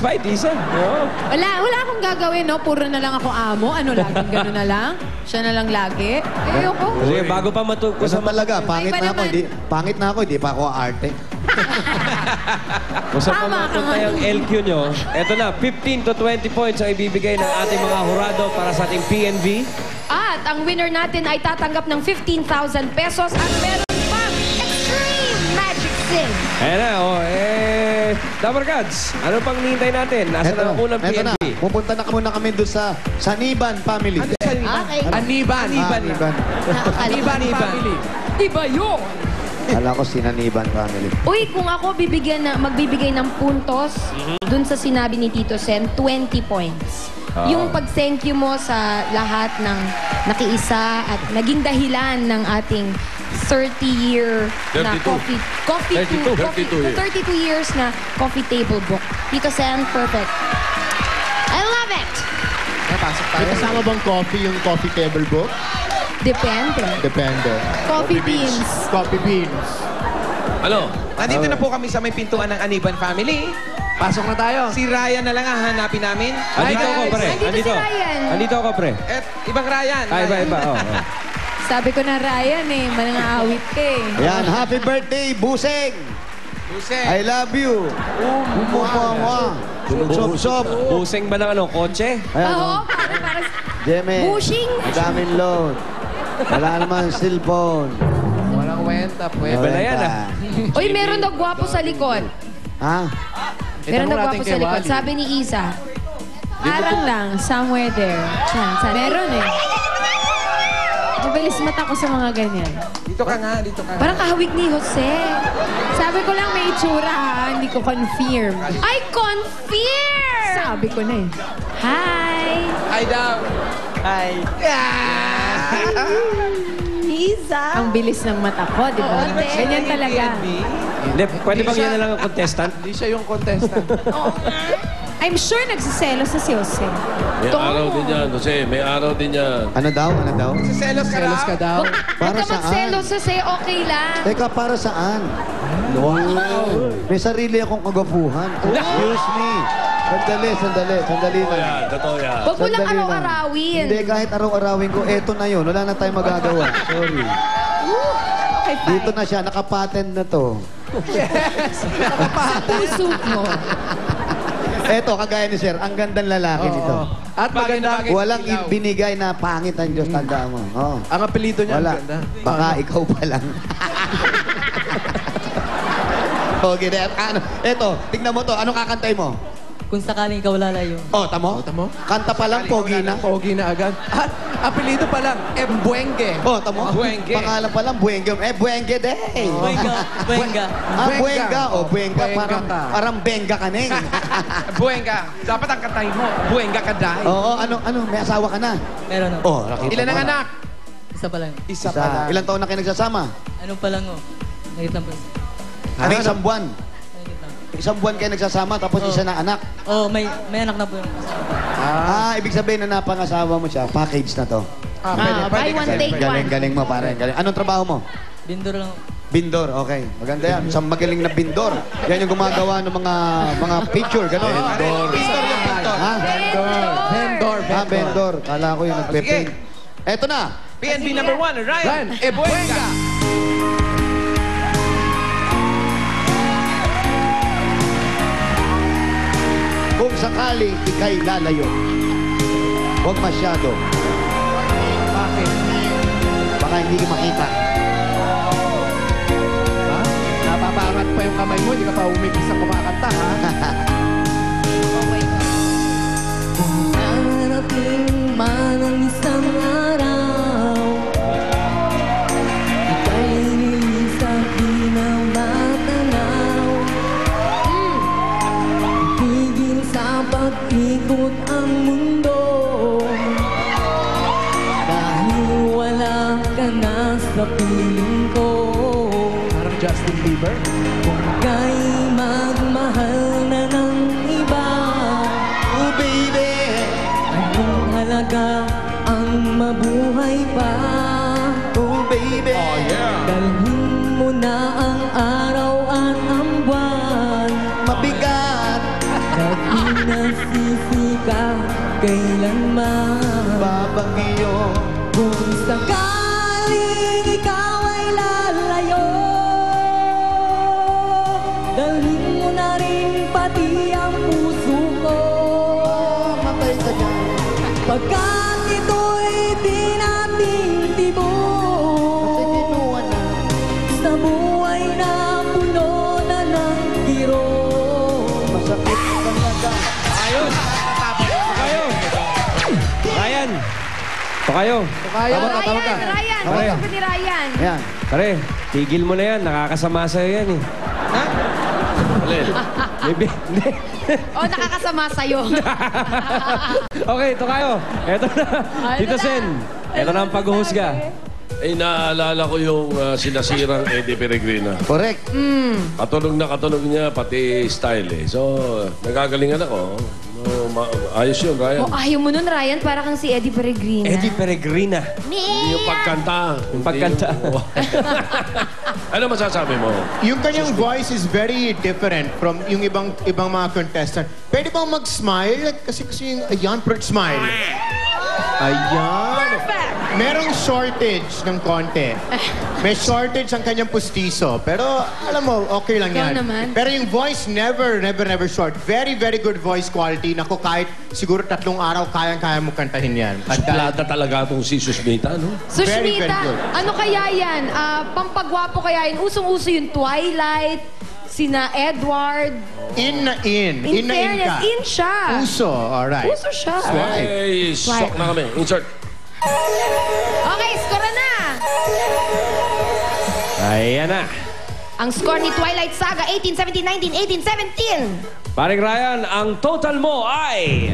satisfied, Isa. Oh. Wala akong gagawin, no? Puro na lang ako amo. Ano, laging gano'n na lang? Siya na lang lagi? Ayoko. Kasi bago pa matuko sa talaga, pangit Iba na ako. naman. Pangit na ako, hindi pa ako arte. Kung sa Tama ka pamapunta nga. yung LQ nyo, eto na, 15 to 20 points ang ibibigay ng ating mga hurado para sa ating PNV. At ang winner natin ay tatanggap ng 15,000 pesos at meron pang Extreme Magic Sing. Ayan na, Dapper Gods, ano pang nihintay natin? Nasa na ang unang Eto na, PNV? pupunta na muna kami doon sa Saniban family. Okay. Aniban. Aniban. Aniban family. Iba yun! Kala ko Sinaniban family. Uy, kung ako magbibigay ng puntos dun sa sinabi ni Tito Sen, 20 points. Yung pag-thank you mo sa lahat ng nakiisa at naging dahilan ng ating 30-year na 32 years na coffee table book. Tito Sen, perfect. I love it! May kasama bang coffee yung coffee table book? Depende. Depende. Coffee beans. Coffee beans. Ano? Nandito na po kami sa may pintuan ng Aniban family. Pasok na tayo. Si Ryan na lang ang hanapin namin. Andito Hi, ako, guys. pre. Andito si Ryan. Andito ako, pre. At ibang Ryan. Iba. Oh. Sabi ko na, Ryan, manangaawit ka eh. Ayan, happy birthday, Buseng! Buseng. I love you! Umuwa. Sop-sop. Buseng ba ng kotse? Ayan, Oo, para Jeme. bushing. Daming load. Wala naman cellphone. Walang wenta. Iba na yan, Uy, meron daw gwapo sa likod. Ha? Meron daw gwapo sa likod. Sabi ni Isa. Parang lang, somewhere there. Meron eh. Mabilis mata ko sa mga ganyan. Dito ka nga, dito ka. Parang kahawig ni Jose. Sabi ko lang may itsura ha, hindi ko confirm. I confirm! Sabi ko na eh. Hi! Hi daw. Hi. Isa! Ang bilis ng mata ko, di ba? Ganyan talaga. Hindi, pwede bang yan na lang ang contestant? Hindi siya yung contestant. I'm sure nagsiselos na si Jose. May araw din yan, Jose. May araw din yan. Ano daw? Selos ka daw? Huwag Para ka magselos, Jose. Okay lang. Teka, para saan? Wow! May sarili akong kagapuhan. Excuse me. Sandali lang. Yan, totoo yan. Huwag mo lang Sandali araw-arawin. Hindi, kahit araw-arawin ko, eto na yun. Wala na tayong magagawa. Sorry. Dito na siya, nakapatent na to. Sa puso mo. Eto, kagaya ni Sir, ang gandang lalaki nito. At maganda. Walang binigay na pangit ang Diyos, tandaan mo. Oh. Ang apelido niya, Wala. ang ganda. Baka ikaw pa lang. Okay, ano? Eto, tignan mo to. Anong kakantay mo? Kung sakaling ikaw lalayo. Oh, tamo? Tamo? Kanta pa lang, pogi na. Pogi na agad. At apelido pa lang, Buenge. Oh, tamo? Buenge. Pangalan pa lang, Buenge. Buenge day. Buenga. Buenga. Oh, Buenga. Buenga ka. Parang Benga ka na eh. Buenga. Dapat ang kantay mo, Buenga ka dahil. Oo, ano, may asawa ka na. Meron ako. Oh, nakita Ilan mo ang na. anak? Isa pa lang. Isa pa lang. Ilang taon na kayo nagsasama? Ano pa lang oh. Nagit lang po. Ano, isang buwan? Nagit lang. Isang buwan kayo nagsasama, tapos isa na anak. Oh, may anak na po yung Ibig sabihin na napangasawa mo siya, package na to. Buy one, take one. Galing mo, pare. Galing. Anong trabaho mo? Bindor lang. Bindor, okay. Maganda yan. Isang magaling na bindor. Yan yung gumagawa ng mga picture, gano'n. Bindor. Pintor yung pintor. Ha? Vendor. Bindor. Kala ko yung nagpe-paint. Eto na. PNB number 1, Ryan. Buenga. Kung sakali ikay lalayo, huwag masyado. Bakit? Baka hindi ka makita. Ha? Napapangat pa yung kamay mo, hindi ka pa umigil sa kumakanta, ha? Darating man ang isang araw, ika'y nilisang di na matanaw. Tigil sa pag-ikot ang mundo, dahil wala ka na sa piling ko. Parang Justin Bieber. Kung ka'y magmahal na ng iba, Oh, baby! anong halaga ang mabuhay pa? Oh, baby! Oh, yeah. Dalhin mo na ang araw at ang buwan. Mabigat! Nag nasisika kailanman. Babagyo. Kung sakaling ikaw ay lalayo, dalhin mo na rin pati ang puso ko. Matay ka dyan. Pagkat ito'y di nating tibok, Kasi kinuha na. sa buhay na puno na ng kirot. Masakit talaga. Ayos! Tokayo! Ryan! Tokayo! Ryan, Pare. gusto ko ni Ryan. Ayan. Pare, tigil mo na yan. Nakakasama sa'yo yan eh. Alin? Maybe. Hindi. O, nakakasama sa'yo. Okay, Tokayo. Eto na. Tito Sen. Eto na ang paghuhusga. Ay, naaalala ko yung sinasirang Eddie Peregrina. Correct. Katulog niya, pati style eh. So, nagagalingan ako. Ayos yun, Ryan. O, ayaw mo nun, Ryan. Para kang si Eddie Peregrina. Eddie Peregrina. Hindi yung pagkanta. Yung pagkanta. Ano masasabi mo? Yung kanyang voice is very different from yung ibang mga contestant. Pwede bang mag-smile? Kasi yung, ayan, smile. Ayan. Merong shortage ng konti. May shortage ang kanyang pustiso. Pero, alam mo, okay lang Ikaw yan. naman. Pero yung voice, never short. Very, very good voice quality. Naku, kahit siguro 3 araw, kayang-kaya mo kantahin yan. At Suplada talaga itong si Susmita, no? Very, very Sushmita, good. ano kaya yan? Pampagwapo kaya yan? Usong-uso yung Twilight, sina Edward. in na in. In In na in fairness, ka. in siya. Uso, alright. Uso siya. Ay, shock na kami. Insert. Okay, score na. Ayan na. Ang score ni Twilight Saga, 18-17, 19, 18-17. Paring Ryan, ang total mo ay...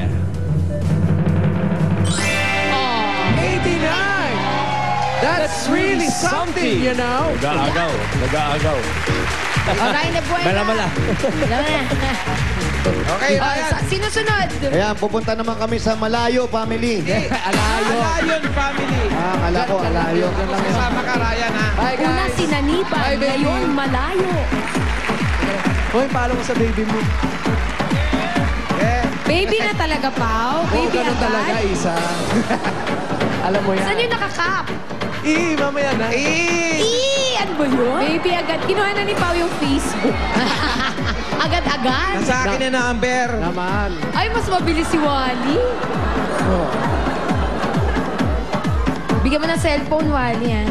89! That's really something, you know? Nag-aagaw. Okay, na buwan na. Mala. Okay, Ryan. Sinusunod. Ayan, pupunta naman kami sa Malayo Family. Alayon family. Kala ko, Alayo. Kasama ka, Ryan, ha? Una sinanipan, ngayon malayo. Hoy, palo mo sa baby mo. Baby na talaga, Pao. Baby agad. Isa. Alam mo Saan yung nakakap? Mamaya na. Ano ba yun? Baby agad. Kinuha na ni Pao yung Facebook. Agad-agad? Nasa akin na na, Amber. Naman. Ay, mas mabilis si Wally. Bigyan mo ng cellphone, Wally, yan.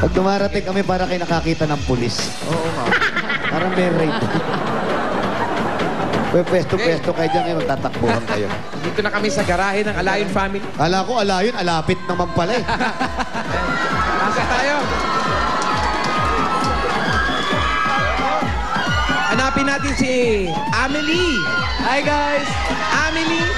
Pag dumarating kami para kayo nakakita ng pulis. Oo nga. Parang may rape. Pwesto-pwesto kayo dyan, magtatakbuhan kayo. Dito na kami sa garahe ng Alayon family. Kala ko, Alayon, alapit naman pala eh. Pasok tayo. Hanapin natin si Amelie. Hi, guys. Amelie.